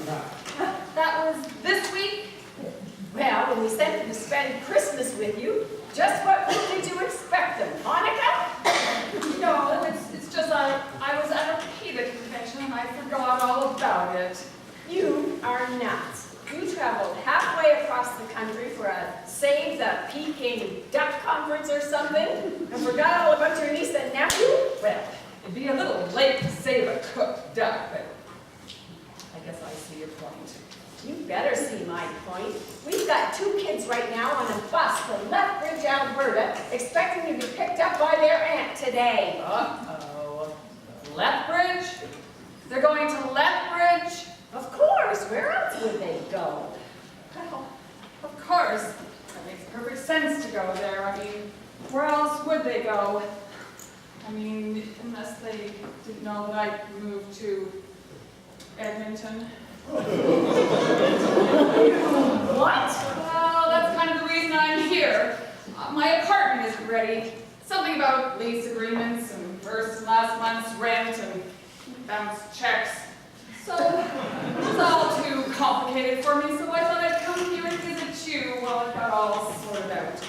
That was this week? Well, when we sent them to spend Christmas with you, just what did you expect them? Hanukkah? No, it's just I was at a PCT convention and I forgot all about it. You are nuts. You traveled halfway across the country for a Save the Peking Duck conference or something, and forgot all about your niece and nephew? Well, it'd be a little late to save a cooked duck, but I guess I see your point. You better see my point. We've got 2 kids right now on a bus from Lethbridge, Alberta, expecting to be picked up by their aunt today. Uh-oh. Lethbridge? They're going to Lethbridge? Of course, where else would they go? Well, of course. That makes perfect sense to go there. I mean, where else would they go? I mean, unless they didn't know that I moved to Edmonton. What? Well, that's kind of the reason I'm here. My apartment isn't ready. Something about lease agreements and first and last month's rent and bounced checks. So it was all too complicated for me, so I thought I'd come here and visit you while I got all sorted out.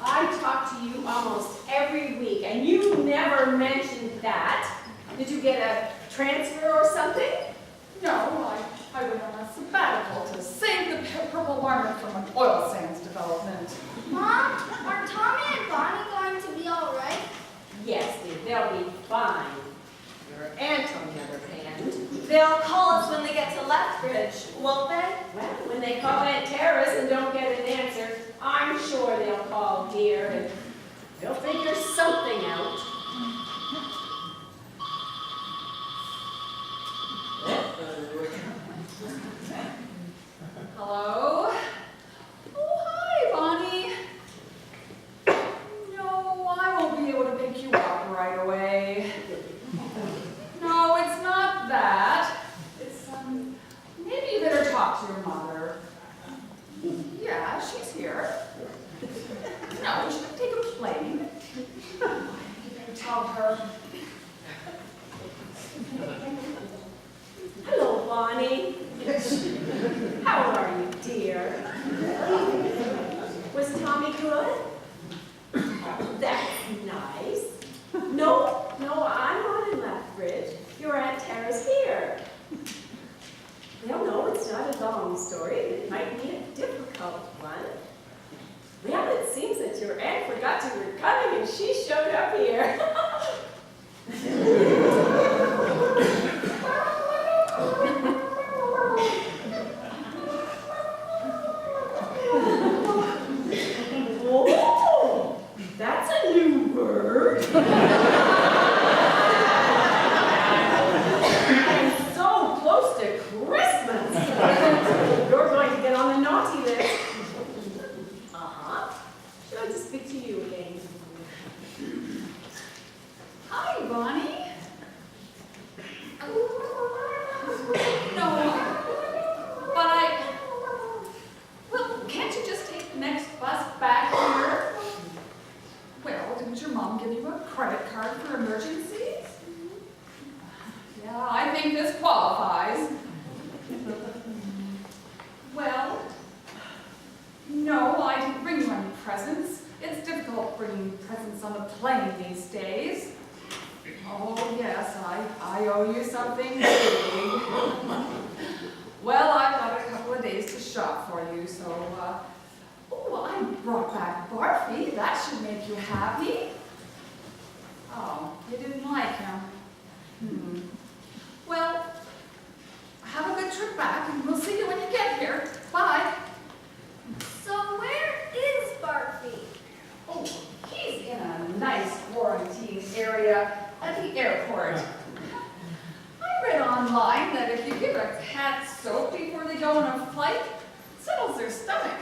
I talk to you almost every week, and you never mentioned that. Did you get a transfer or something? No, I went on a sabbatical to save the purple marmot from an oil sands development. Mom, are Tommy and Bonnie going to be all right? Yes, dear, they'll be fine. Your aunt, on the other hand. They'll call us when they get to Lethbridge, won't they? Well, when they call Aunt Terrace and don't get an answer, I'm sure they'll call here and they'll figure something out. Hello? Oh, hi, Bonnie. No, I won't be able to pick you up right away. No, it's not that. It's, maybe you better talk to your mother. Yeah, she's here. No, she can take a plane. You better tell her. Hello, Bonnie. How are you, dear? Was Tommy good? That's nice. No, I'm not in Lethbridge. Your Aunt Tara's here. Well, no, it's not a long story. It might be a difficult one. Well, it seems that your aunt forgot you were coming and she showed up here. Oh, that's a new word. And so close to Christmas. You're going to get on the naughty list. Should I just speak to you again? Hi, Bonnie. No, but well, can't you just take the next bus back here? Well, didn't your mom give you a credit card for emergencies? Yeah, I think this qualifies. Well, no, I didn't bring you any presents. It's difficult bringing presents on a plane these days. Oh, yes, I owe you something big. Well, I've got a couple of days to shop for you, so, oh, I brought back Barfy. That should make you happy. Oh, you didn't like him? Well, have a good trip back, and we'll see you when you get here. Bye. So where is Barfy? Oh, he's in a nice quarantine area at the airport. I read online that if you give a cat soap before they go on a flight, it settles their stomach.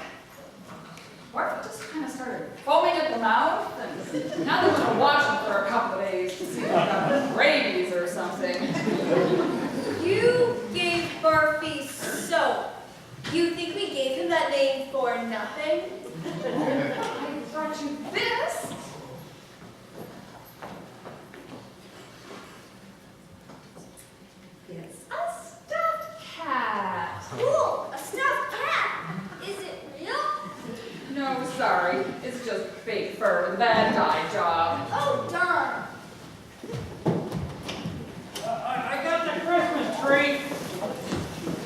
Barfy just kind of started foaming at the mouth, and now they're going to watch him for a couple of days to see if he's got rabies or something. You gave Barfy soap. You think we gave him that name for nothing? I brought you this. It's a stuffed cat. Cool, a stuffed cat. Is it real? No, sorry. It's just fake fur with a bad dye job. Oh, darn. I got the Christmas tree.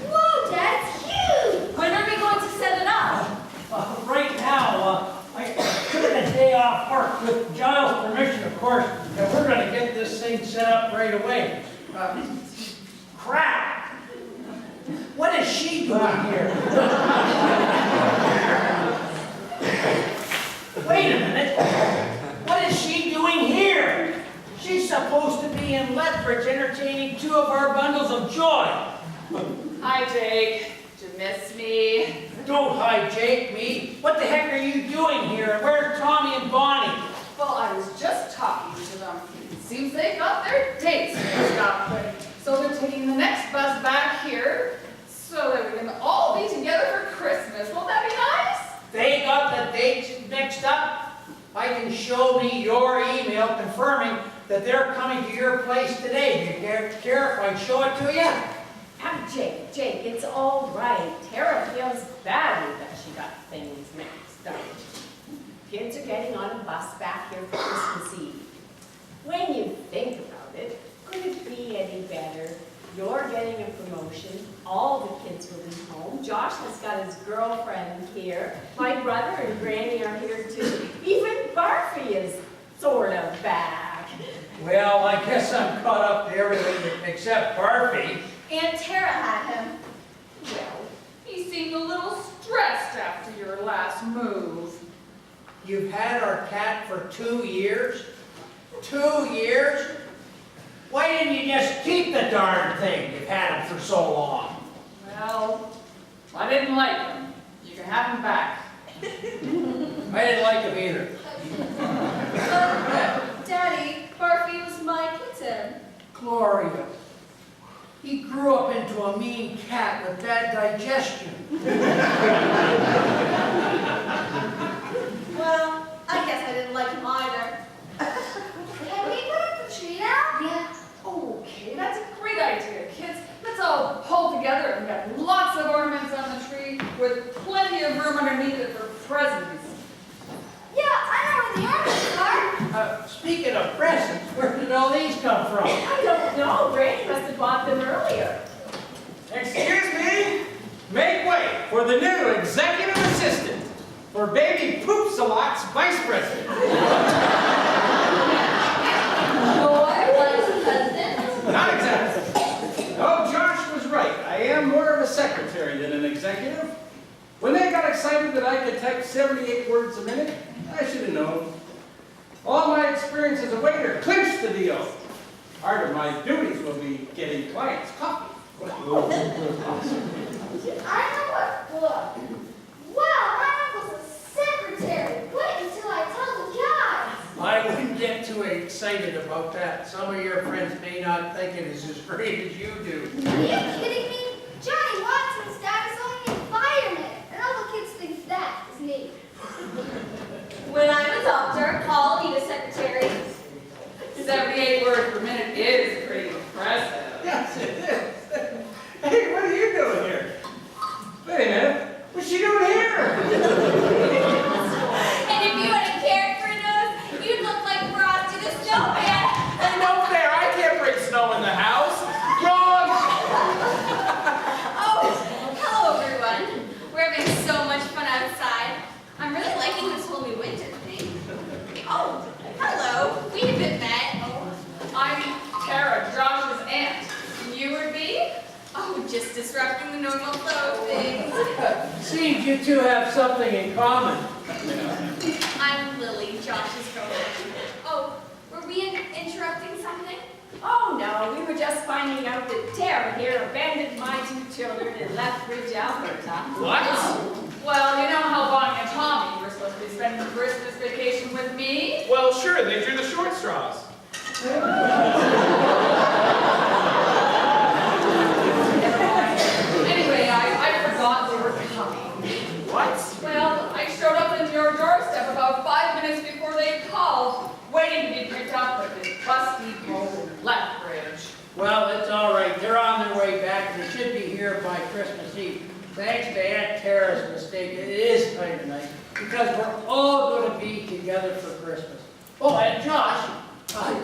Whoa, that's huge. When are we going to set it up? Right now, I took a day off work with Giles' permission, of course, and we're going to get this thing set up right away. Crap! What is she doing here? Wait a minute. What is she doing here? She's supposed to be in Lethbridge entertaining 2 of our bundles of joy. Hi, Jake. Did you miss me? Don't hijack me. What the heck are you doing here? And where's Tommy and Bonnie? Well, I was just talking to them. Seems they got their dates mixed up. So they're taking the next bus back here so that we can all be together for Christmas. Won't that be nice? They got the dates mixed up. I can show me your email confirming that they're coming to your place today. Do you care if I show it to you? Jake, it's all right. Tara feels badly that she got things mixed up. Kids are getting on a bus back here for Christmas Eve. When you think about it, could it be any better? You're getting a promotion. All the kids will be home. Josh has got his girlfriend here. My brother and Granny are here too. Even Barfy is sort of back. Well, I guess I'm caught up to everything except Barfy. And Tara had him. Well, he seemed a little stressed after your last move. You've had our cat for 2 years? 2 years? Why didn't you just keep the darn thing? You've had him for so long. Well, I didn't like him. You can have him back. I didn't like him either. Daddy, Barfy was my kitten. Gloria. He grew up into a mean cat with bad digestion. Well, I guess I didn't like him either. Can we put up the tree now? Yeah. Okay, that's a great idea, kids. Let's all pull together and get lots of ornaments on the tree with plenty of room underneath it for presents. Yeah, I know where the ornaments are. Speaking of presents, where did all these come from? I don't know. Granny must have bought them earlier. Excuse me? Make way for the new executive assistant for Baby Poop-a-Lot's vice president. Your vice president? Not exactly. Oh, Josh was right. I am more of a secretary than an executive. When they got excited that I could type 78 words a minute, I should have known. All my experience as a waiter clinched the deal. Part of my duties will be getting clients coffee. I know what book. Wow, my uncle's a secretary. Wait until I tell the guys. I wouldn't get too excited about that. Some of your friends may not think it is as great as you do. Are you kidding me? Johnny Watson's dad is only a fireman, and all the kids think that is neat. When I'm a doctor, call me the secretary. 78 words per minute is pretty impressive. Yes, it is. Hey, what are you doing here? Wait a minute. What's she doing here? And if you had a character nose, you'd look like Frosty the Snowman. Hey, no fair. I can't bring snow in the house. Wrong. Oh, hello everyone. We're having so much fun outside. I'm really liking this whole new winter thing. Oh, hello. We haven't met. I'm Tara, Josh's aunt. And you would be? Oh, just disrupting the normal flow of things. Seems you two have something in common. I'm Lily, Josh's girlfriend. Oh, were we interrupting something? Oh no, we were just finding out that Tara here abandoned my 2 children in Lethbridge, Alberta. What? Well, you know how Bonnie and Tommy were supposed to be spending Christmas vacation with me? Well, sure. They drew the short straws. Anyway, I forgot they were coming. What? Well, I showed up at your doorstep about 5 minutes before they called, waiting to be picked up at this busty road in Lethbridge. Well, it's all right. They're on their way back, and they should be here by Christmas see, thanks to Aunt Tara's mistake, it is kind of nice because we're all going to be together for Christmas. Oh, and Josh,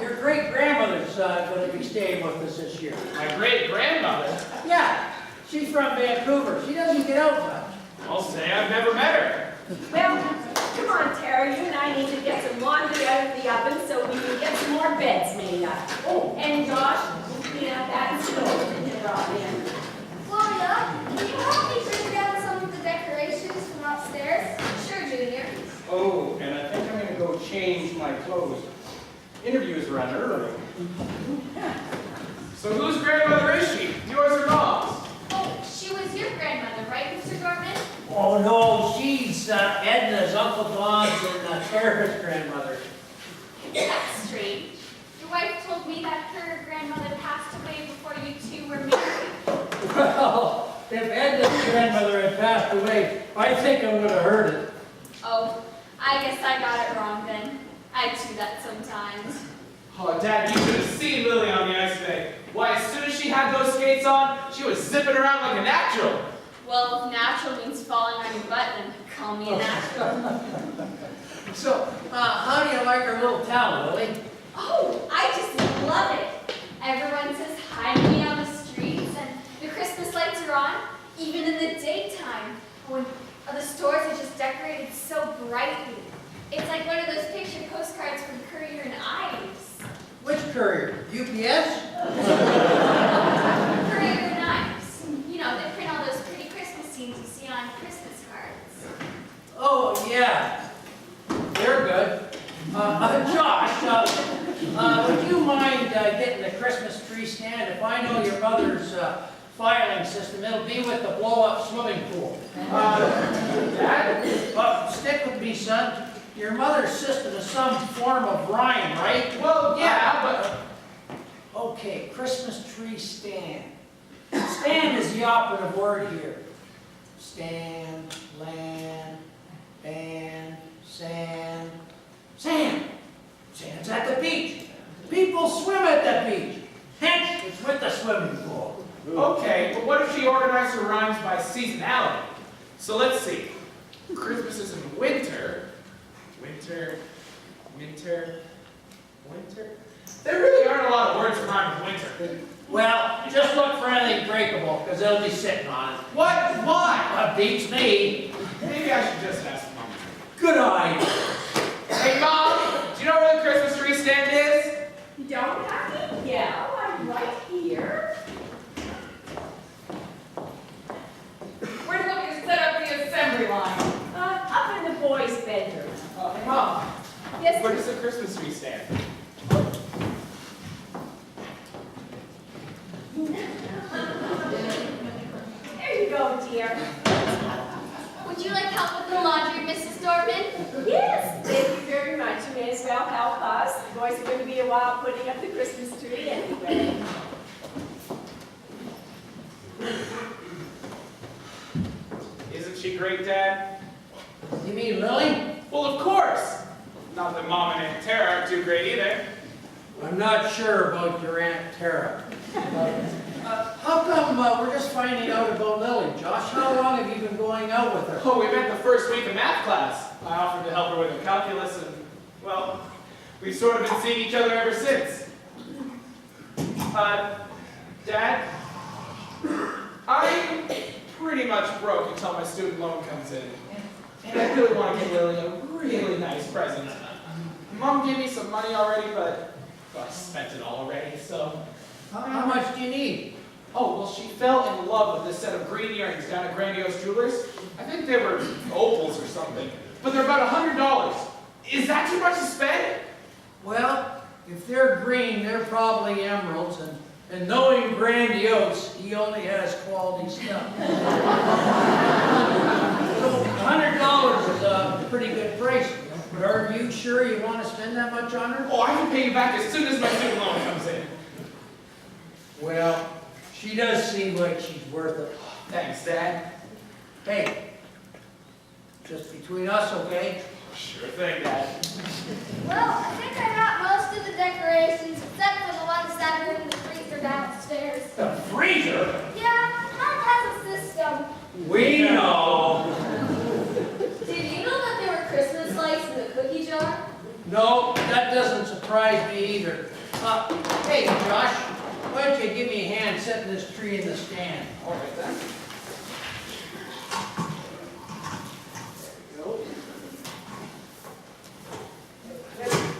your great-grandmother's going to be staying with us this year. My great-grandmother? Yeah, she's from Vancouver. She doesn't get out much. I'll say I've never met her. Well, come on, Tara, you and I need to get some laundry out of the oven so we can get some more beds made up. Oh, and Josh, clean up that stove that you brought in. Gloria, can you help me bring down some of the decorations from upstairs? Sure, Junior. Oh, and I think I'm going to go change my clothes. Interviews run early. So whose grandmother is she? Yours or Mom's? Oh, she was your grandmother, right, Mr. Dorman? Oh, no, she's Edna's, Uncle Don's, and Tara's grandmother. That's strange. Your wife told me that her grandmother passed away before you two were married. Well, if Edna's grandmother had passed away, I think I would have heard it. Oh, I guess I got it wrong then. I do that sometimes. Oh, Dad, you should have seen Lily on the ice today. Why, as soon as she had those skates on, she was zipping around like a natural. Well, if natural means falling on your butt, then call me a natural. So, how do you like our little town, Lily? Oh, I just love it. Everyone says hi to me on the streets, and the Christmas lights are on, even in the daytime, when the stores are just decorated so brightly. It's like one of those picture postcards from Courier and Ives. Which courier? UPS? Courier and Ives. You know, they print all those pretty Christmas scenes you see on Christmas cards. Oh, yeah. They're good. Josh, would you mind getting the Christmas tree stand? If I know your mother's filing system, it'll be with the blow-up swimming pool. Dad? Stick with me, son. Your mother's system is some form of rhyme, right? Well, yeah, but... Okay, Christmas tree stand. Stand is the operative word here. Stand, land, band, sand. Sand. Sand's at the beach. People swim at the beach. Hence, it's with the swimming pool. Okay, but what if she organized her rhymes by seasonality? So let's see. Christmas is in winter. Winter. There really aren't a lot of words that rhyme with winter. Well, just look for anything breakable, because they'll be sitting on it. What? Why? That beats me. Maybe I should just ask Mom. Good idea. Hey, Mom, do you know where the Christmas tree stand is? You don't have to yell, I'm right here. Where do you want me to set up the assembly line? Up in the boys' bedroom. Hey, Mom, Yes, where does the Christmas tree stand? there you go, dear. Would you like help with the laundry, Mrs. Dorman? Yes, thank you very much. You may as well help us. The boys are going to be a while putting up the Christmas tree anyway. Isn't she great, Dad? You mean Lily? Well, of course. Not that Mom and Aunt Tara aren't too great either. I'm not sure about your Aunt Tara. How come we're just finding out about Lily, Josh? How long have you been going out with her? Oh, we met the first week of math class. I offered to help her with her calculus, and, well, we've sort of been seeing each other ever since. Dad? I'm pretty much broke until my student loan comes in. And I really want to get Lily a really nice present. Mom gave me some money already, but well, I spent it all already, so... How much do you need? Oh, well, she fell in love with this set of green earrings down at Grandiose Jewelers. I think they were opals or something. But they're about $100. Is that too much to spend? Well, if they're green, they're probably emeralds, and knowing Grandiose, he only has quality stuff. So $100 is a pretty good price. But are you sure you want to spend that much on her? Oh, I can pay you back as soon as my student loan comes in. Well, she does seem like she's worth it. Thanks, Dad. Hey, just between us, okay? Sure thing, Dad. Well, I think I got most of the decorations, except for the ones that are in the freezer downstairs. The freezer? Yeah, Mom has us this system. We know. Did you know that there were Christmas lights in the cookie jar? No, that doesn't surprise me either. Hey, Josh, why don't you give me a hand setting this tree in the stand? All right then.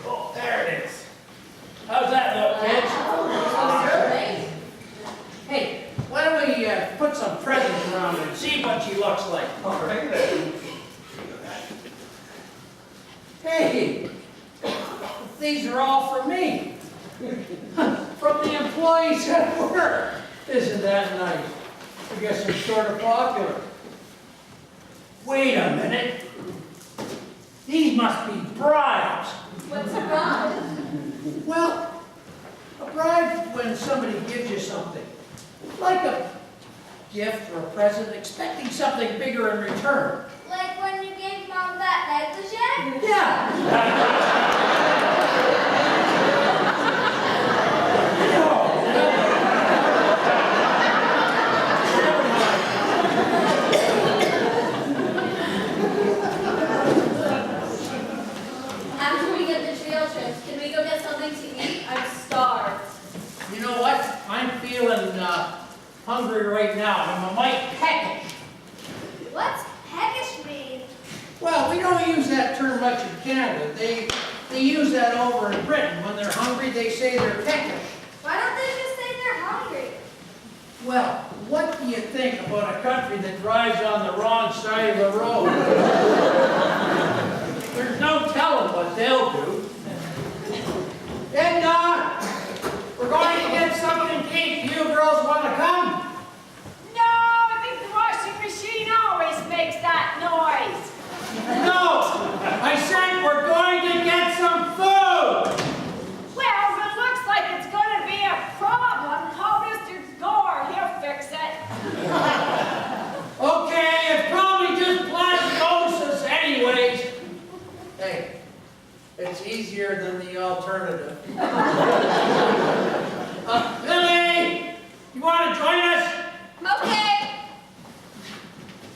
Oh, there it is. How's that look, kids? Hey, why don't we put some presents around her and see what she looks like? All right then. Hey, these are all for me. From the employees at work. Isn't that nice? I guess I'm sort of popular. Wait a minute. These must be bribes. What's a bribe? Well, a bribe is when somebody gives you something. Like a gift or a present, expecting something bigger in return. Like when you gave Mom that negligee? Yeah. After we get the trail trips, can we go get something to eat? I'm starved. You know what? I'm feeling hungry right now. I'm a mite peckish. What's peckish mean? Well, we don't use that term much in Canada. They use that over in Britain. When they're hungry, they say they're peckish. Why don't they just say they're hungry? Well, what do you think about a country that drives on the wrong side of the road? There's no telling what they'll do. Edna, we're going to get something to eat. Do you girls want to come? No, I think the washing machine always makes that noise. No, I said we're going to get some food. Well, if it looks like it's going to be a problem, call Mr. Gore. He'll fix it. Okay, it's probably just plasticosis anyways. Hey, it's easier than the alternative. Lily, you want to join us? Okay.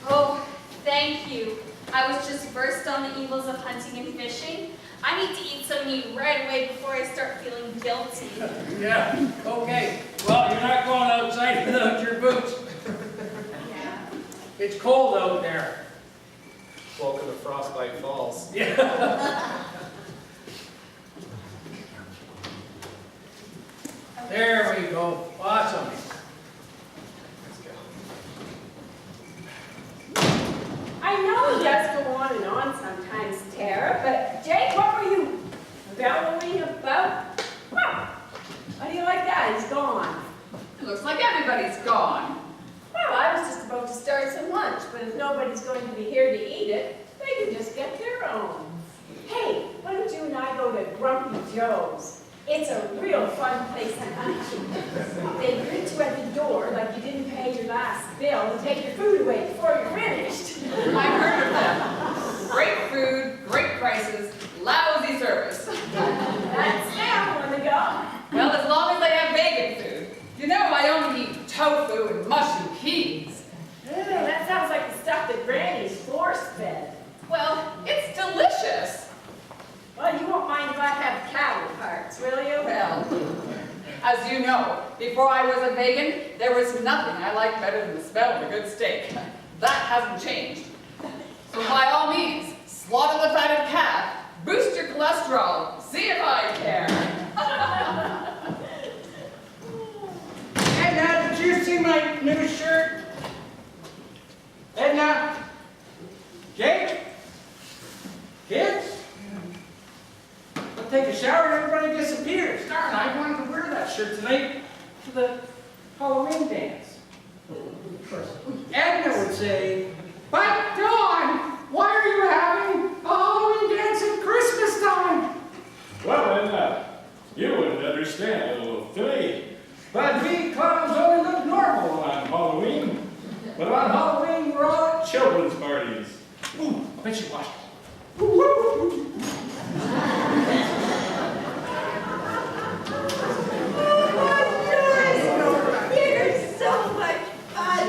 Oh, thank you. I was just versed on the evils of hunting and fishing. I need to eat some meat right away before I start feeling guilty. Yeah, okay. Well, you're not going outside without your boots. Yeah. It's cold out there. Welcome to Frostbite Falls. Yeah. There we go. Awesome. Let's go. I know it does go on and on sometimes, Tara, but Jake, what were you bellowing about? Well, how do you like that? He's gone. It looks like everybody's gone. Well, I was just about to start some lunch, but if nobody's going to be here to eat it, they can just get their own. Hey, why don't you and I go to Grumpy Joe's? It's a real fun place to hunt. They greet you at the door like you didn't pay your last bill and take your food away before you're finished. I've heard of them. Great food, great prices, lousy service. That's them when they go. Well, as long as they have vegan food. You know I only eat tofu and mushroom peas. That sounds like the stuff that Granny's force-fed. Well, it's delicious. Well, you won't mind if I have cattle parts, will you? Well, as you know, before I was a vegan, there was nothing I liked better than the smell of a good steak. That hasn't changed. So by all means, slaughter the fatted calf, boost your cholesterol, see if I care. Edna, did you see my new shirt? Edna? Jake? Kids? I'll take a shower and everybody disappears. Darn, I wanted to wear that shirt tonight to the Halloween dance. Edna would say, "But Dawn, why are you having a Halloween dance at Christmas time?" Well, then, you wouldn't understand, little filly. But we clowns only look normal on Halloween. But on Halloween, we're all at Children's parties. Ooh, I bet you watched. Oh my gosh! You're so much fun!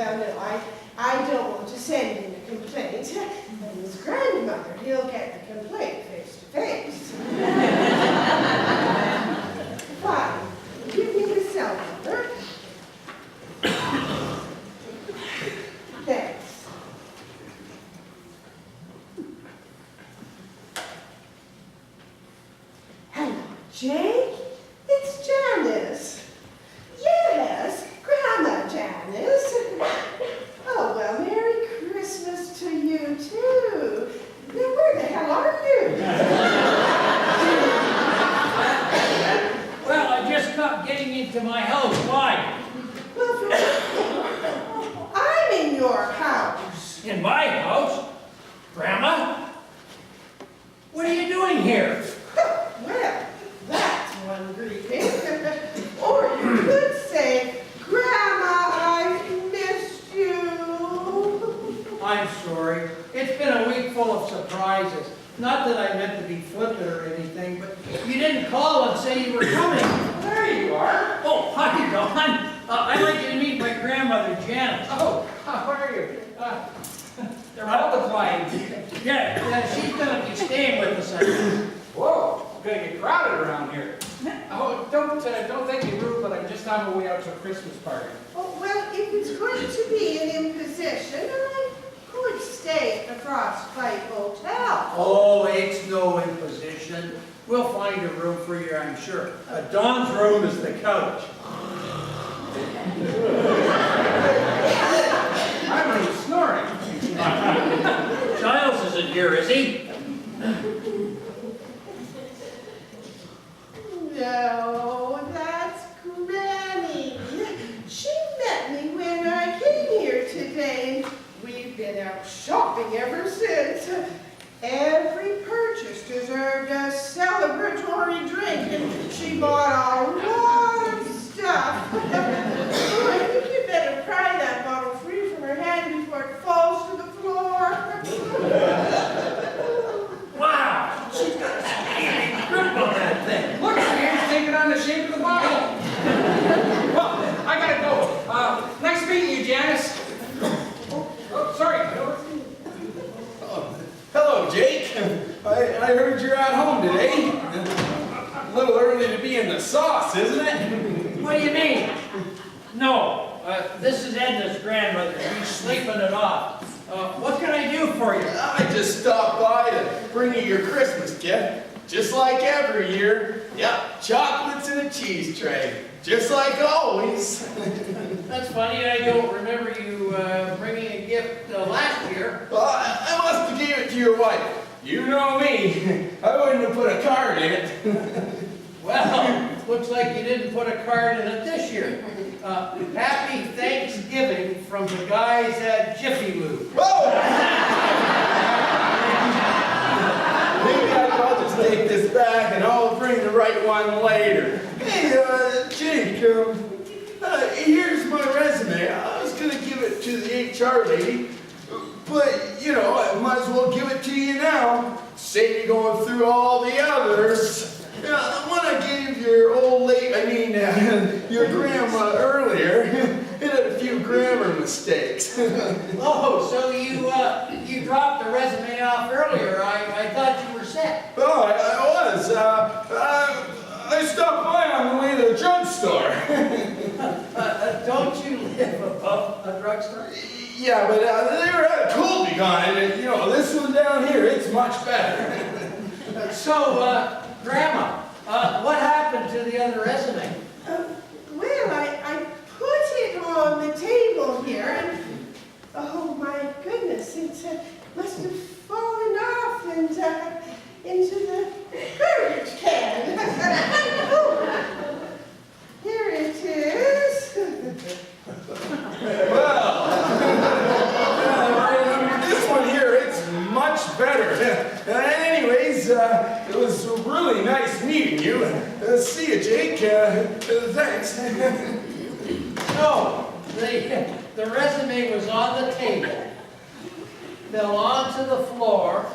well, no, I don't want to send in a complaint. And his grandmother, he'll get the complaint face to face. Fine. Give me the cell number. Thanks. Hello, Jake. It's Janice. Yes, Grandma Janice. Oh, well, Merry Christmas to you, too. Now, where the hell are you? Well, I just stopped getting into my house. Why? Well, I'm in your house. In my house? Grandma? What are you doing here? Well, that's one greeting. Or you could say, Grandma, I've missed you. I'm sorry. It's been a week full of surprises. Not that I meant to be flippant or anything, but you didn't call and say you were coming. There you are. Oh, hi, Don. I'd like you to meet my grandmother, Janice. Oh, how are you? They're multiplying. Yeah, she's going to be staying with us, I think. Whoa, it's gonna get crowded around here. Oh, don't think me rude, but I'm just on my way out to a Christmas party. Oh, well, if it's going to be an imposition, I could stay at the Frostbite Hotel. Oh, it's no imposition. We'll find a room for you, I'm sure. Don's room is the couch. I'm really snoring. Giles isn't here, is he? No, that's Granny. She met me when I came here today, and we've been out shopping ever since. Every purchase deserved a celebratory drink, and she bought a lot of stuff. Oh, I think you better pry that bottle free from her hand before it falls to the floor. Wow! She's got a grip on that thing. Look, her hand's taking on the shape of the bottle. Well, I gotta go. Nice meeting you, Janice. Oh, sorry. Hello, Jake. I heard you're at home today. A little early to be in the sauce, isn't it? What do you mean? No, this is Edna's grandmother. She's sleeping it off. What can I do for you? I just stopped by to bring you your Christmas gift, just like every year. Yep, chocolates in a cheese tray, just like always. That's funny, I don't remember you bringing a gift last year. Well, I must have gave it to your wife. You know me. I wouldn't have put a card in it. Well, looks like you didn't put a card in it this year. Happy Thanksgiving from the guys at Jiffy Lube. Oh! Maybe I'll just take this back and I'll bring the right one later. Hey, Jake, here's my resume. I was going to give it to the HR lady, but, you know, I might as well give it to you now. Save you going through all the others. The one I gave your your grandma earlier, it had a few grammar mistakes. Oh, so you dropped the resume off earlier. I thought you were set. Oh, I was. I stopped by on the way to the drugstore. Don't you live above a drugstore? Yeah, but they were at a Colby on it, and you know, this one down here, it's much better. So, Grandma, what happened to the other resume? Well, I put it on the table here, and oh my goodness, it must have fallen off and into the garbage can. Oh, here it is. Well, this one here, it's much better. Anyways, it was really nice meeting you. See you, Jake. Thanks. No, the resume was on the table, fell onto the floor,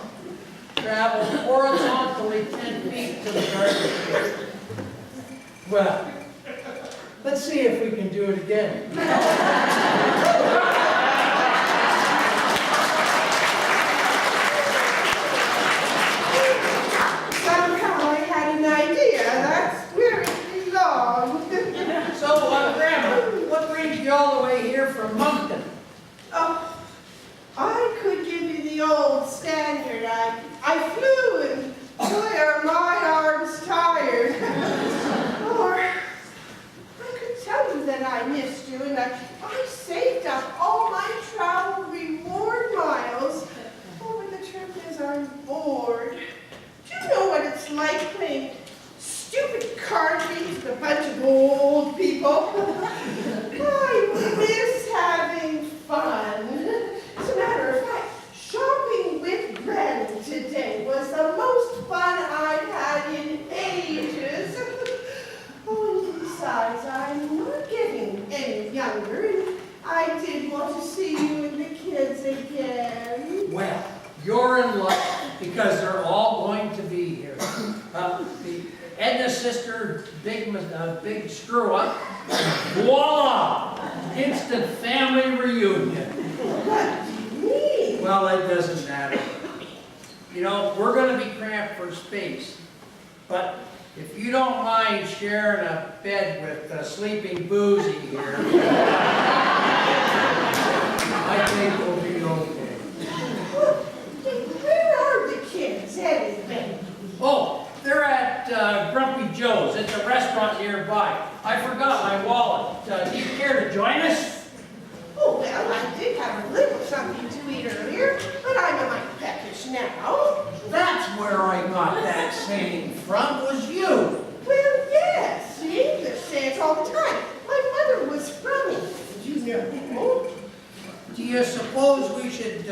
traveled horizontally 10 feet to the garbage can. Well, let's see if we can do it again. you all the way here from Moncton. Oh, I could give you the old standard. I flew and boy are my arms tired. Or I could tell you that I missed you and I saved up all my travel reward miles. Oh, but the truth is I'm bored. Do you know what it's like playing stupid card games with a bunch of old people? I miss having fun. As a matter of fact, shopping with Gramma today was the most fun I've had in ages. Oh, and besides, I'm not getting any younger, and I did want to see you and the kids again. Well, you're in luck because they're all going to be here. Edna's sister, big screw up. Voila! Instant family reunion. What do you mean? Well, it doesn't matter. You know, we're going to be cramped for space. But if you don't mind sharing a bed with Sleeping Boozy here, I think we'll be okay. Where are the kids anyway? Oh, they're at Grumpy Joe's. It's a restaurant nearby. I forgot my wallet. Do you care to join us? Oh, well, I did have a little something to eat earlier, but I'm a mite peckish now. That's where I got that saying from, was you. Well, yes, English say it all the time. My mother was from England, you know. Do you suppose we should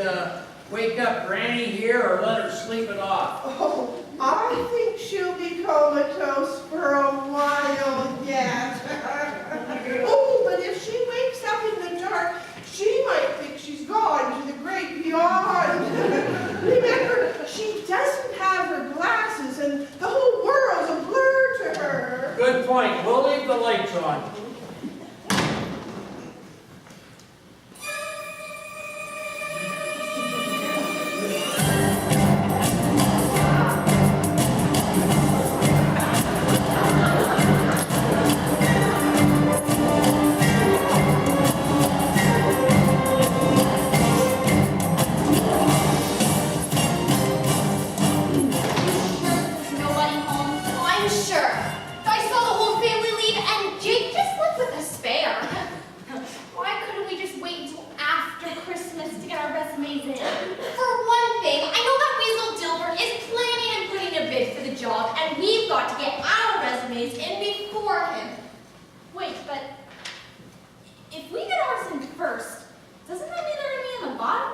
wake up Granny here or let her sleep it off? Oh, I think she'll be comatose for a while yet. Oh, but if she wakes up in the dark, she might think she's gone to the great beyond. Remember, she doesn't have her glasses and the whole world's a blur to her. Good point. We'll leave the lights on. Nobody home? I'm sure. I saw the whole family leave and Jake just left with a spare. Why couldn't we just wait until after Christmas to get our resumes in? For one thing, I know that Weasel Dilbert is planning and putting a bid for the job, and we've got to get our resumes in before him. Wait, but if we get ours in first, doesn't that mean they're going to be on the bottom?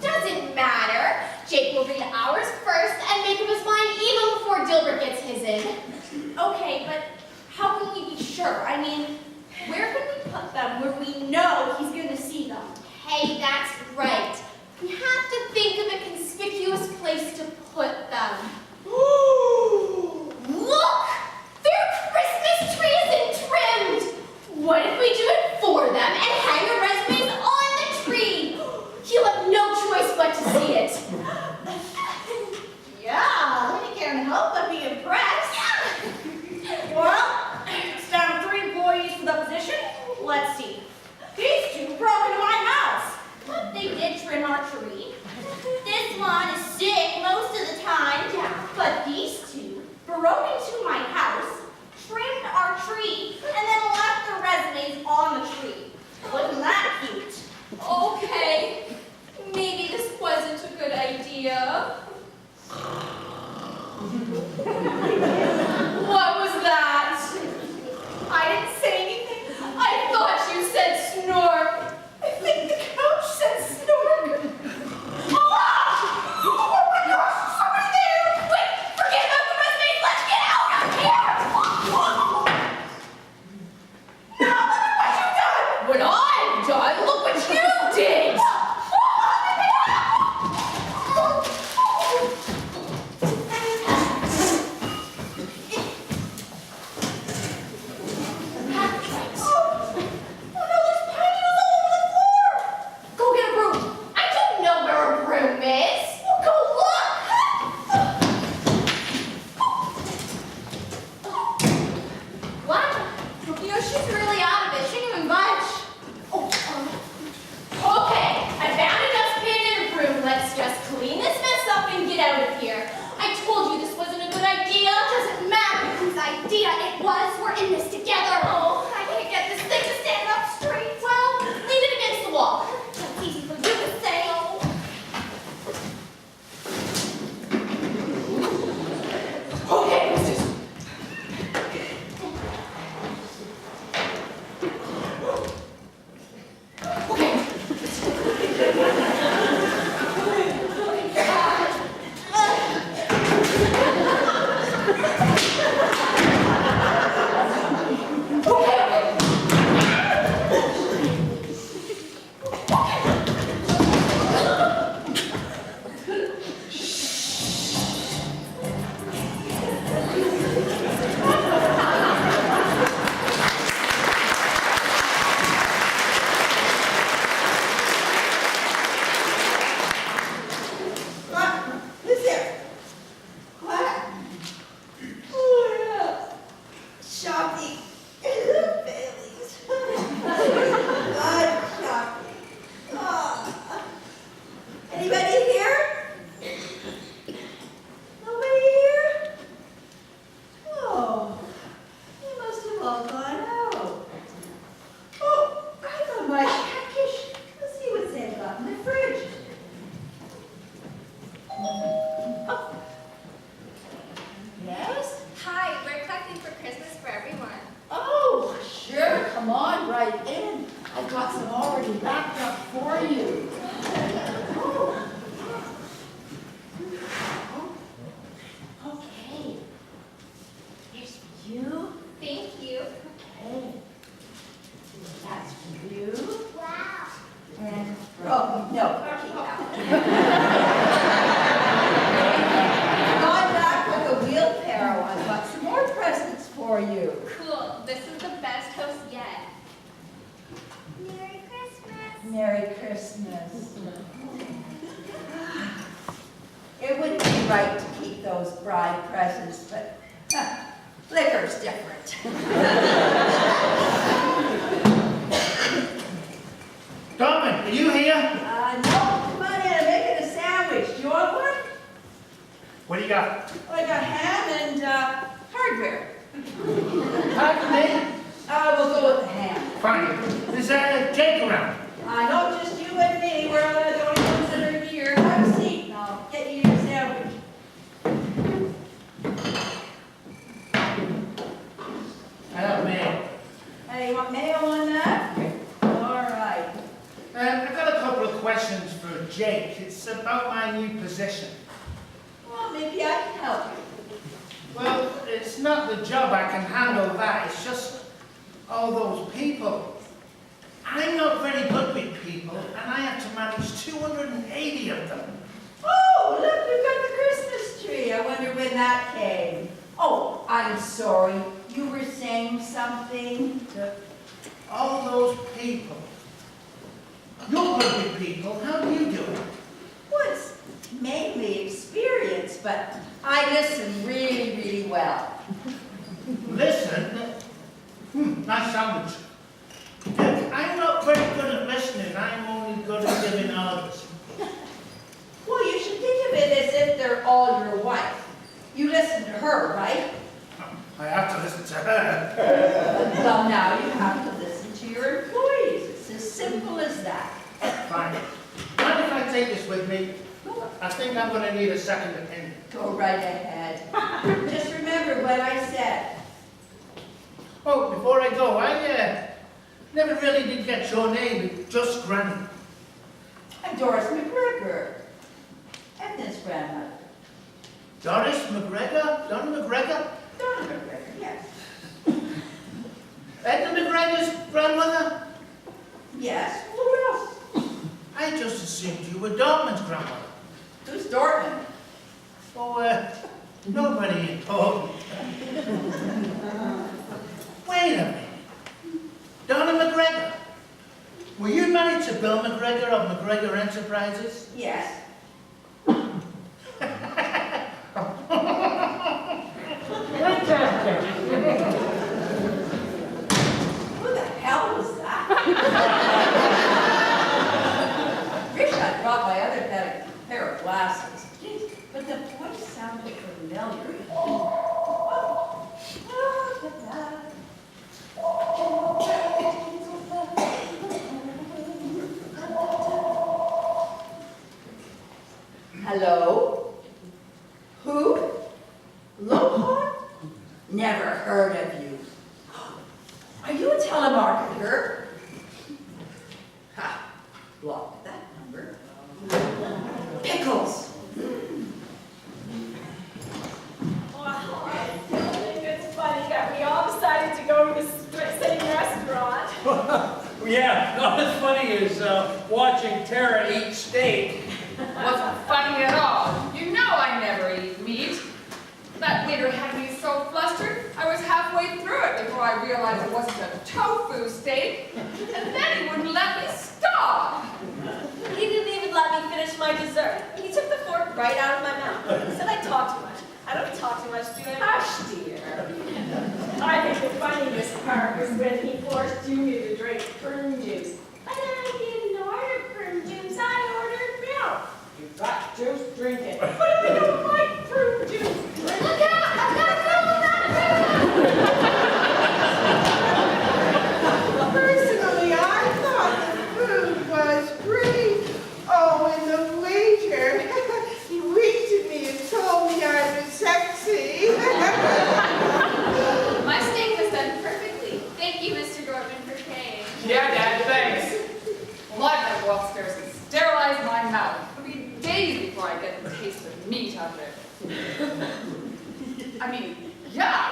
Doesn't matter. Jake will read ours first and make up his mind even before Dilbert gets his in. Okay, but how can we be sure? I mean, where can we put them where we know he's going to see them? Hey, that's right. We have to think of a conspicuous place to put them. Look! Their Christmas tree isn't trimmed! What if we do it for them and hang our resumes on the tree? He'll have no choice but to see it. Yeah, we can't help but be impressed. Well, it's down to 3 employees for the position. Let's see. These 2 broke into my house. But they did trim our tree. This one is sick most of the time. Yeah, but these 2 broke into my house, trimmed our tree, and then left their resumes on the tree. Wasn't that cute? Okay, maybe this wasn't a good idea. What was that? I didn't say anything. I thought you said snork. I think the couch said snork. Ah! Oh my gosh, somebody there! Wait, forget about the resumes. Let's get out of here! right in. I've got some already wrapped up for you. Oh. Okay. Here's for you. Thank you. Okay. That's for you. Wow. And, oh, no, keep that. Gone back with a wheelbarrow. I've got some more presents for you. Cool. This is the best toast yet. Merry Christmas. Merry Christmas. It wouldn't be right to keep those bride presents, but liquor's different. Dorman, are you here? No, come on in. I'm making a sandwich. Do you want one? What do you got? Well, I got ham and hardware. Pardon me? We'll go with the ham. Fine. Is Jake around? No, just you and me. We're the only ones that are here. Have a seat and I'll get you your sandwich. I have mail. Hey, you want mayo on that? All right. I've got a couple of questions for Jake. It's about my new position. Well, maybe I can help you. Well, it's not the job, I can handle that. It's just all those people. I'm not very good with people, and I have to manage 280 of them. Oh, look, we've got the Christmas tree. I wonder when that came. Oh, I'm sorry. You were saying something? All those people. You're good with people. How do you do it? Well, it's mainly experience, but I listen really, really well. Listen. Nice sandwich. I'm not very good at listening. I'm only good at giving orders. Well, you should think of it as if they're all your wife. You listen to her, right? I have to listen to her. Well, now you have to listen to your employees. It's as simple as that. Fine. Mind if I take this with me? I think I'm going to need a second opinion. Go right ahead. Just remember what I said. Oh, before I go, I never really did get your name, just Granny. I'm Doris McGregor, Edna's grandmother. Doris McGregor? Donna McGregor? Donna McGregor, yes. Edna McGregor's grandmother? Yes, who else? I just assumed you were Dorman's grandmother. Who's Dortmund? Oh, nobody important. Wait a minute. Donna McGregor? Were you married to Bill McGregor of McGregor Enterprises? Yes. Who the hell was that? Wish I'd brought my other pair of glasses. Jeez, but the voice sounded familiar. Hello? Who? Lohar? Never heard of you. Are you a telemarketer? Ha! Block that number. Pickles! It's funny that we all decided to go to the same restaurant. Yeah, not as funny as watching Tara eat steak. Wasn't funny at all. You know I never eat meat. That waiter had me so flustered, I was halfway through it before I realized it wasn't a tofu steak. And then he wouldn't let me stop. He didn't even let me finish my dessert. He took the fork right out of my mouth. He said I talk too much. I don't talk too much, do I? Hush, dear. I think the funniest part was when he forced Junior to drink prune juice. But I didn't order prune juice, I ordered milk. You got juice, drink it. But if you don't like prune juice, drink it. Look out! I've got a girl on Personally, I thought the food was great. Oh, and the waiter, he winked at me and told me I was sexy. My steak was done perfectly. Thank you, Mr. Dortman, for paying. Yeah, Dad, thanks. Well, I've got to go upstairs and sterilize my mouth. It'll be days before I get the taste of meat out of it. I mean, yeah.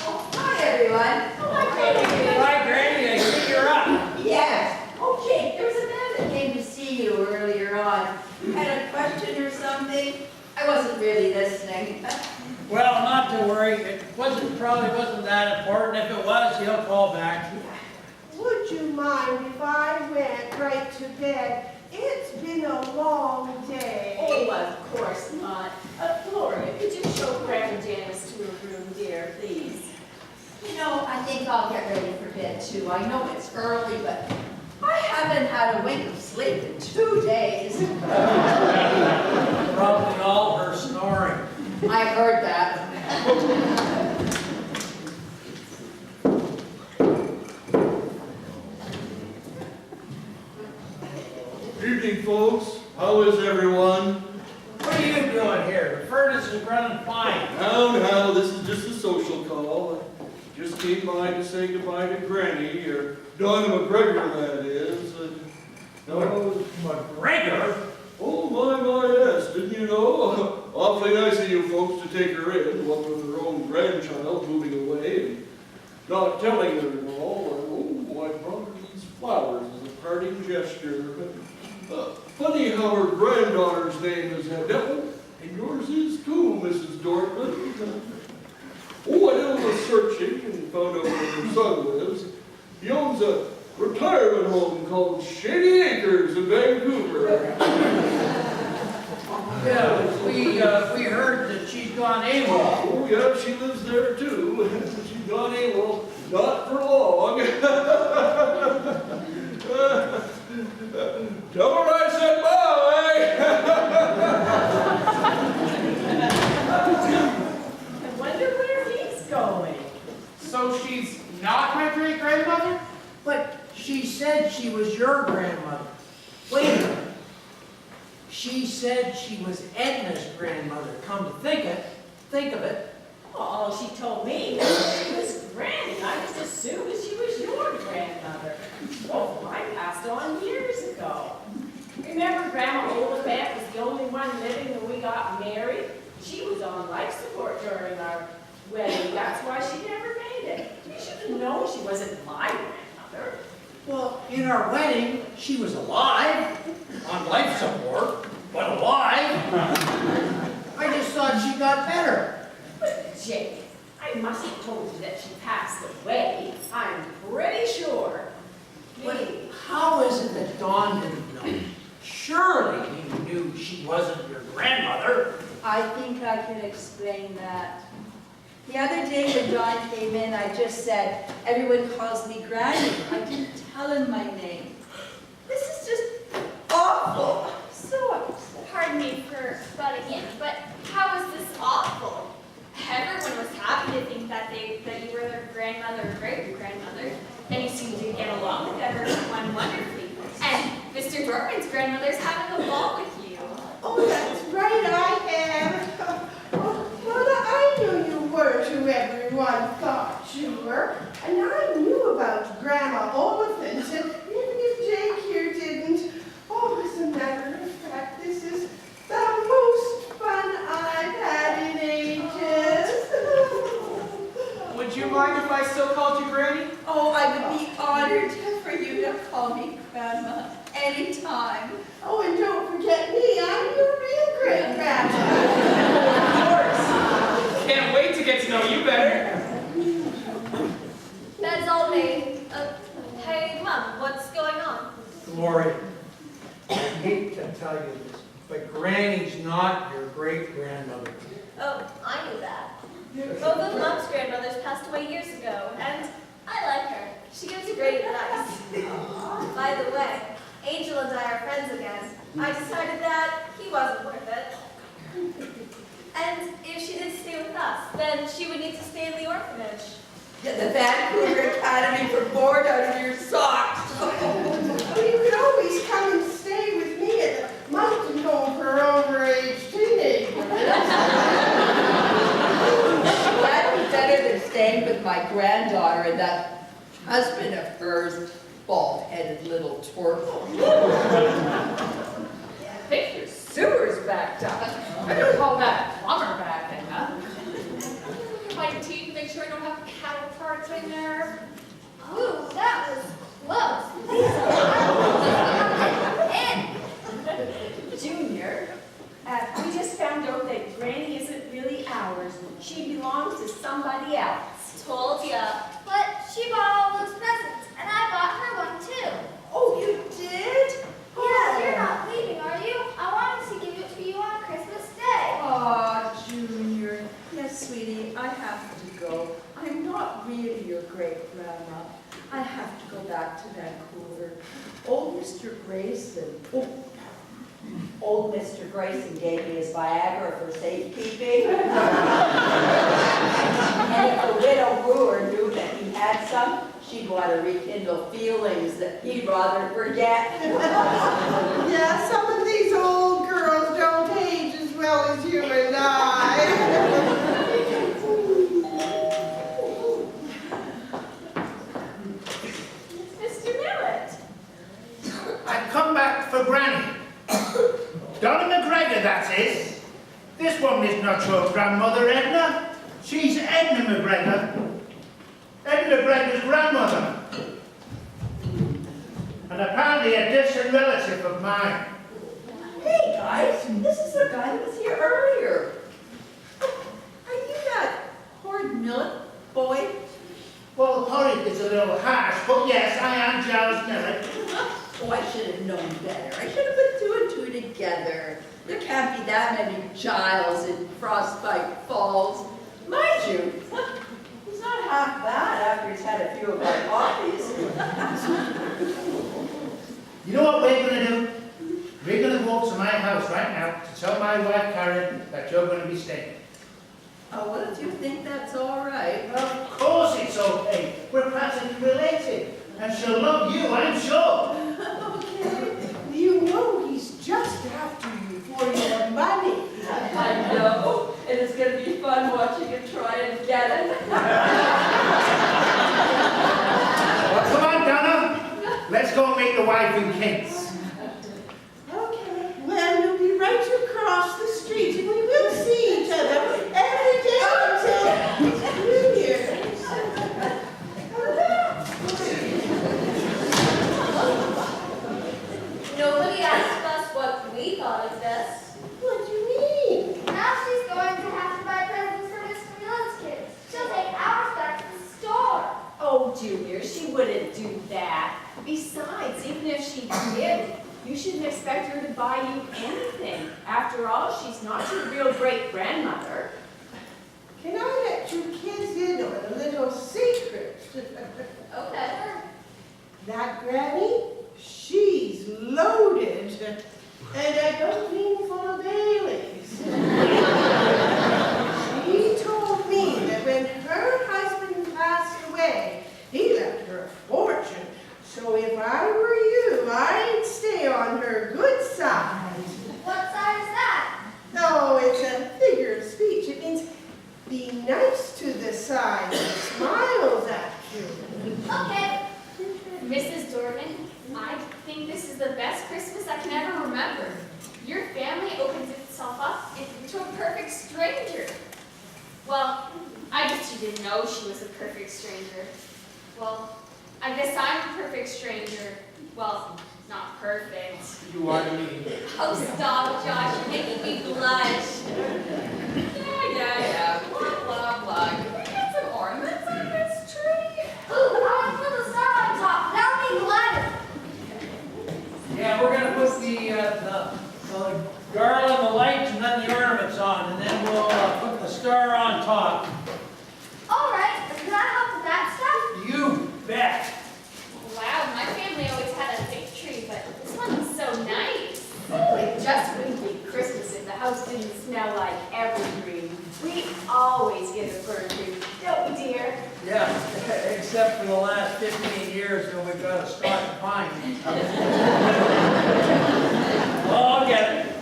Oh, hi, everyone. Hi, Granny. Hi, Granny, I see you're up. Yes. Okay, there was a man that came to see you earlier on. Had a question or something? I wasn't really listening. Well, not to worry. It probably wasn't that important. If it was, he'll call back. Would you mind if I went right to bed? It's been a long day. Oh, of course not. Gloria, could you show Grandma Janice to her room, dear, please? You know, I think I'll get ready for bed too. I know it's early, but I haven't had a wink of sleep in 2 days. Probably all her snoring. I heard that. Evening, folks. How is everyone? What are you doing here? The furnace is running fine. Now, this is just a social call. I just came by to say goodbye to Granny, or Donna McGregor, that is. McGregor? Oh, my, yes. Didn't you know? Awfully nice of you folks to take her in, what with her own grandchild moving away and not telling her and all. Oh, I brought her these flowers as a parting gesture. Funny how her granddaughter's name is Adele, and yours is too, Mrs. Dortmund. Oh, Adele was searching and found out where her son lives. He owns a retirement home called Shady Acres in Vancouver. Yeah, we heard that she's gone AWOL. Oh, yeah, she lives there too. She's gone AWOL, not for long. Tell her I said bye. I wonder where he's going. So she's not my great-grandmother? But she said she was your grandmother. Wait a minute. She said she was Edna's grandmother. Come to think of it. Well, all she told me was she was Granny. I just assumed that she was your grandmother. Oh, mine passed on years ago. Remember Grandma Oliphant was the only one living when we got married? She was on life support during our wedding. That's why she never made it. You should have known she wasn't my grandmother. Well, in our wedding, she was alive, on life support, but alive. I just thought she got better. But Jake, I must have told you that she passed away. I'm pretty sure. But how is it that Dawn didn't know? Surely you knew she wasn't your grandmother. I think I can explain that. The other day when Dawn came in, I just said, everyone calls me Granny. I didn't tell him my name. This is just awful. So upset. Pardon me for butting in, but how is this awful? Everyone was happy to think that you were their grandmother or great-grandmother, and you seemed to get along with everyone wonderfully. And Mr. Dortmund's grandmother's having a ball with you. Oh, that's right, I am. Oh, Mother, I knew you weren't who everyone thought you were. And I knew about Grandma Oliphant, and even if Jake here didn't. Oh, as a matter of fact, this is the most fun I've had in ages. Would you mind if I still called you Granny? Oh, I would be honored for you to call me Grandma anytime. Oh, and don't forget me, I'm your real great-grandma. Of course. Can't wait to get to know you better. That's all made. Hey, Mom, what's going on? Gloria, I hate to tell you this, but Granny's not your great-grandmother. Oh, I knew that. Both of Mom's grandmothers passed away years ago, and I like her. She gives great advice. By the way, Angel and I are friends again. I decided that he wasn't worth it. And if she did stay with us, then she would need to stay in the orphanage. Get the Vancouver Academy for board out of your socks. You could always come and stay with me at the mountain home for overage teenagers. That'd be better than staying with my granddaughter and that husband of cursed, bald-headed little twerp. I think your sewer's backed up. I could call that plumber back then, huh? My teeth, make sure I don't have cattle parts in there. Ooh, that was close. Junior, we just found out that Granny isn't really ours. She belongs to somebody else. Told ya. But she bought all those presents, and I bought her one too. Oh, you did? Yeah, you're not leaving, are you? I wanted to give it to you on Christmas Day. Aw, Junior. Yes, sweetie, I have to go. I'm not really your great-grandma. I have to go back to Vancouver. Old Mr. Grayson gave me his Viagra for safekeeping. And if the widow brewer knew that he had some, she'd want to rekindle feelings that he'd rather forget. Yeah, some of these old girls don't age as well as you and I. Mr. Millett. I've come back for Granny. Donna McGregor, that is. This woman is not your grandmother, Edna. She's Edna McGregor. Edna McGregor's grandmother. And apparently a distant relative of mine. Hey, guys, this is the guy that was here earlier. Are you that Horde Millet boy? Well, Horrid is a little harsh, but yes, I am Giles Millet. Oh, I should have known better. I should have put two and two together. There can't be that many Giles in Frostbite Falls. Mind you, he's not half bad after he's had a few of our coffees. You know what we're going to do? We're going to walk to my house right now to tell my wife, Karen, that you're going to be staying. Oh, well, if you think that's all right. Of course it's okay. We're practically related. And she'll love you, I'm sure. Okay. You know he's just after you for your money. I know. And it's going to be fun watching him try and get it. Well, come on, Donna. Let's go meet the wife and kids. Okay, well, we'll be right across the street, and we will see each other every day until New Year's. Nobody asked us what we thought of this. What do you mean? Now she's going to have to buy presents for Mr. Millett's kids. She'll take ours back to the store. Oh, Junior, she wouldn't do that. Besides, even if she did, you shouldn't expect her to buy you anything. After all, she's not your real great-grandmother. Can I let you kids in on a little secret? Okay. That Granny, she's loaded. And I don't mean full of Baileys. She told me that when her husband passed away, he left her a fortune. So if I were you, I'd stay on her good side. What side is that? No, it's a figure of speech. It means be nice to the side that smiles at you. Okay. Mrs. Dorman, I think this is the best Christmas I can ever remember. Your family opens itself up into a perfect stranger. Well, I guess you didn't know she was a perfect stranger. Well, I guess I'm a perfect stranger. Well, not perfect. You are to me. Oh, stop, Josh. You're making me blush. Yeah. Blah, blah, blah. Can we get some ornaments on this tree? Ooh, I want to put the star on top. That'll be ladder. Yeah, we're gonna put the garland, the lights, and then the ornaments on, and then we'll put the star on top. All right, can I help with that stuff? You bet. Wow, my family always had a big tree, but this one's so nice. It just wouldn't be Christmas if the house didn't smell like evergreen. We always get a fir tree, don't we, dear? Yeah, except for the last 15 years when we've got a Scotch pine. Oh, I'll get it.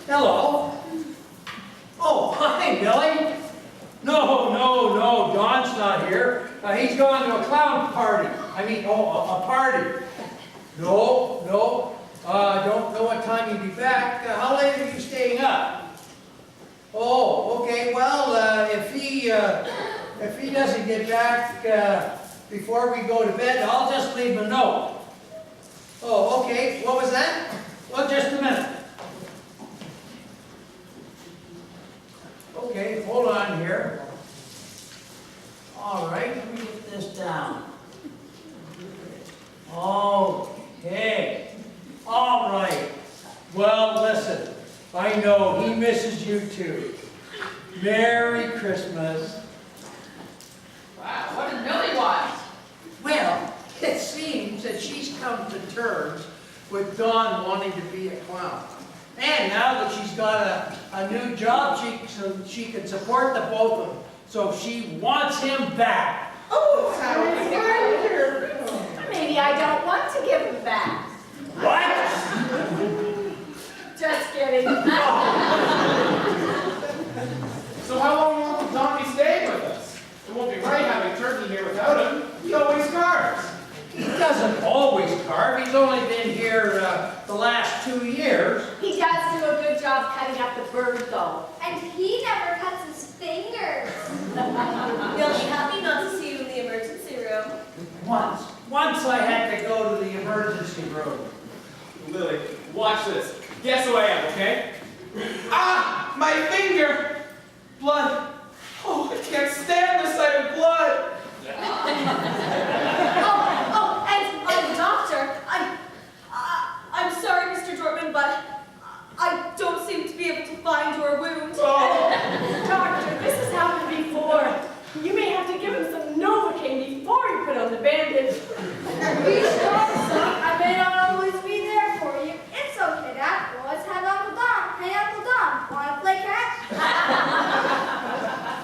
Hello. Oh, hi, Billy. No, not here. He's gone to a clown party. I mean, a party. No, don't know what time he'll be back. How late are you staying up? Oh, okay, well, if he doesn't get back before we go to bed, I'll just leave him a note. Oh, okay, what was that? Well, just a minute. Okay, hold on here. All right, let me get this down. Okay. All right. Well, listen, I know he misses you too. Merry Christmas. Wow, what did Millie want? Well, it seems that she's come to terms with Dawn wanting to be a clown. And now that she's got a new job, she can support the both of them. So she wants him back. Oh, how wonderful. Maybe I don't want to give him back. What? Just kidding. So how long will Don be staying with us? It won't be right having turkey here without him. He always carves. He doesn't always carve. He's only been here the last 2 years. He does do a good job cutting up the bird, though. And he never cuts his fingers. You'll be happy not to see you in the emergency room. Once I had to go to the emergency room. Lily, watch this. Guess who I am, okay? Ah, my finger! Blood. Oh, I can't stand the sight of blood. And doctor, I'm sorry, Mr. Dortmund, but I don't seem to be able to find your wound. Doctor, this has happened before. You may have to give him some Novocaine before you put on the bandage. Be sure, son. I may not always be there for you. It's okay, Dad. We'll always have Uncle Don. Hey, Uncle Don, wanna play catch?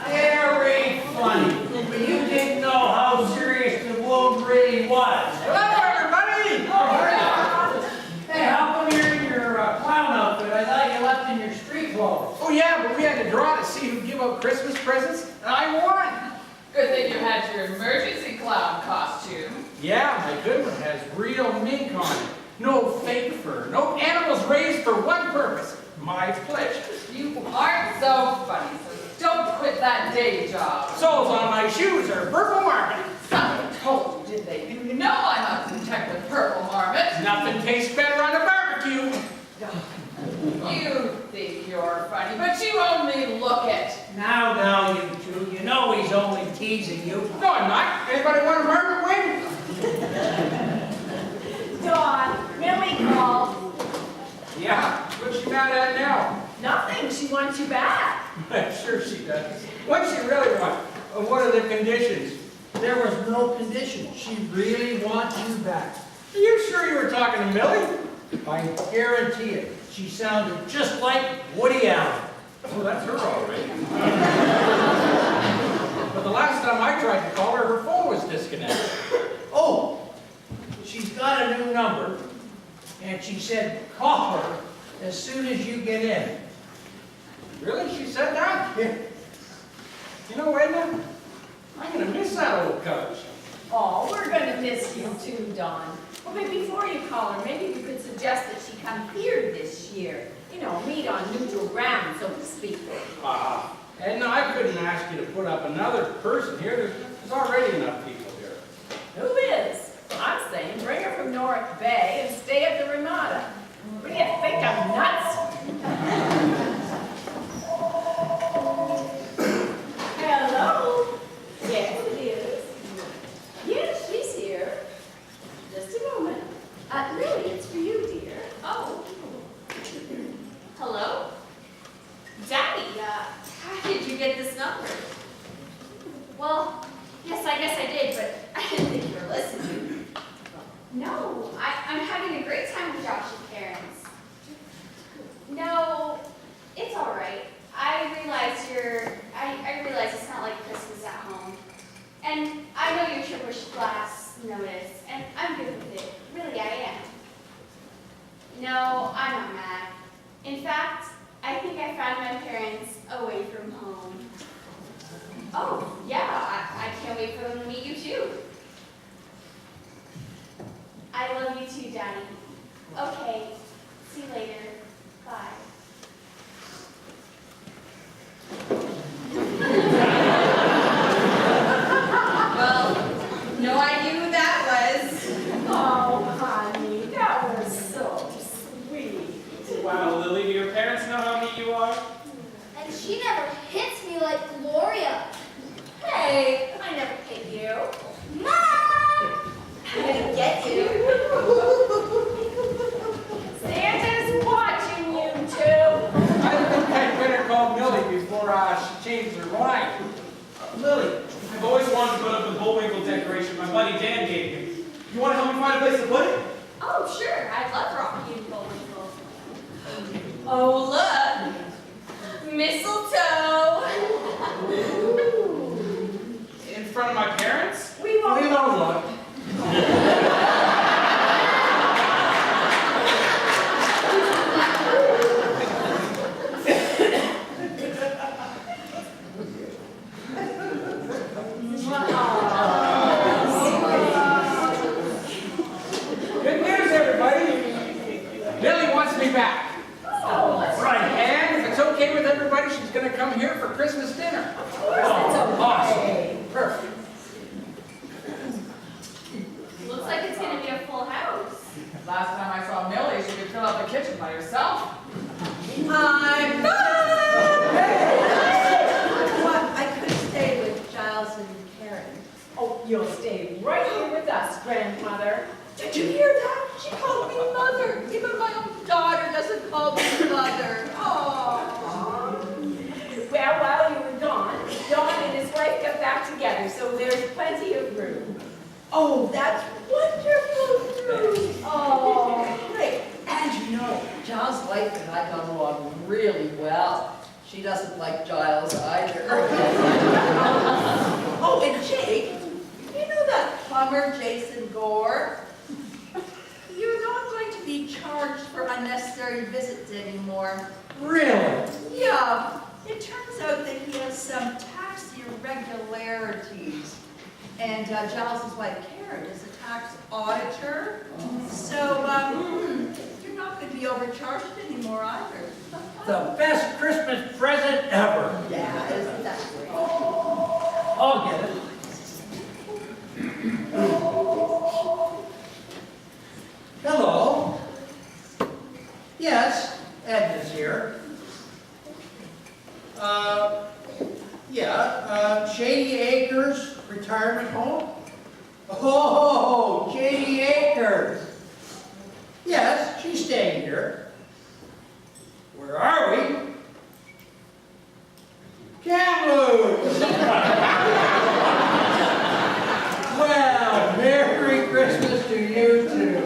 Very funny. But you didn't know how serious the wound really was. Hello, everybody! Hey, how come you're in your clown outfit? I thought you left in your street clothes. Oh yeah, but we had to draw to see who'd give up Christmas presents, and I won. Good thing you had your emergency clown costume. Yeah, my good one has real mink on it. No fake fur, no animals raised for one purpose, my pleasure. You aren't so funny, so don't quit that day job. Soles on my shoes are purple market. Someone told you, did they? You know I'm a Detective Purple Marmot. Nothing tastes better on a barbecue. You think you're funny, but you only look it. Now, you two, you know he's only teasing you. No, I'm not. Anybody want a market win? Dawn, Millie called. Yeah, what's she mad at now? Nothing, she wants you back. Sure she does. What's she really want? What are the conditions? There was no condition. She really wants you back. Are you sure you were talking to Millie? I guarantee it. She sounded just like Woody Allen. Oh, that's her all right. But the last time I tried to call her, her phone was disconnected. Oh, she's got a new number, and she said call her as soon as you get in. Really? She said that? Yeah. You know, Edna, I'm going to miss that old coach. Oh, we're going to miss you too, Dawn. Well, but before you call her, maybe you could suggest that she come here this year. You know, meet on neutral ground, so to speak. Edna, I couldn't ask you to put up another person here. There's already enough people here. Who is? I'm saying bring her from North Bay and stay at the Ramada. What do you think, I'm nuts? Hello? Yes, it is. Yes, she's here. Just a moment. Lily, it's for you, dear. Oh. Hello? Daddy, how did you get this number? Well, yes, I guess I did, but I didn't think you were listening. No, I'm having a great time with Josh's parents. No, it's all right. I realize it's not like Christmas at home. And I know your trip was last notice, and I'm good with it. Really, I am. No, I'm not mad. In fact, I think I found my parents away from home. Oh, yeah, I can't wait too, Daddy. Okay, see you later. Bye. Well, no idea who that was. Oh, honey, that was so sweet. Wow, Lily, do your parents know how neat you are? And she never hits me like Gloria. Hey, I never hit you. Mom! I'm gonna get you. Santa's watching you two. I think I'd better call Millie before she changed her mind. Lily, I've always wanted to put up the Bullwinkle decoration my buddy Dan gave me. You want to help me find a place to put it? Oh, sure. I'd love Rocky and Bullwinkle. Oh, look. Mistletoe. In front of my parents? We won't look. Good news, everybody. Millie wants me back. Right, and if it's okay with everybody, she's gonna come here for Christmas dinner. Awesome. Perfect. Looks like it's going to be a full house. Last time I saw Millie, she could fill out the kitchen by herself. I'm back! What? I could stay with Giles and Karen. Oh, you'll stay right here with us, grandmother. Did you hear that? She called me mother. Even my own daughter doesn't call me mother. Oh. Well, while you were gone, Don and his wife got back together, so there's plenty of room. Oh, that's wonderful news. Oh, great. And you know, Giles' wife and I got along really well. She doesn't like Giles either. Oh, and Jake, you know that plumber, Jason Gore? You're not going to be charged for unnecessary visits anymore. Really? Yeah, it turns out that he has some tax irregularities. And Giles' wife, Karen, is a tax auditor. So, you're not going to be overcharged anymore either. The best Christmas present ever. Yeah, isn't that great? I'll get it. Hello. Yes, Edna's here. Shady Acres Retirement Home? Oh, Shady Acres. Yes, she's staying here. Where are we? Kamloops. Well, Merry Christmas to you too.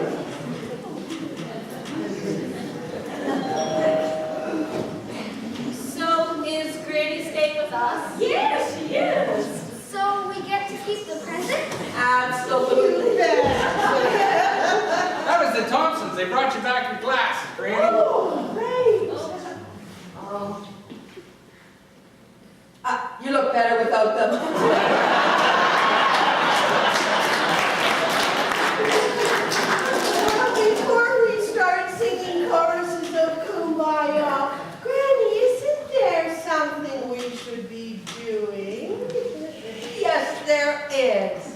So, is Granny staying with us? Yes, she is. So we get to keep the present? Absolutely. That was the Thompsons. They brought you back your glasses, Granny. Oh, great. You look better without them. Well, before we start singing choruses of Kumbaya, Granny, isn't there something we should be doing? Yes, there is.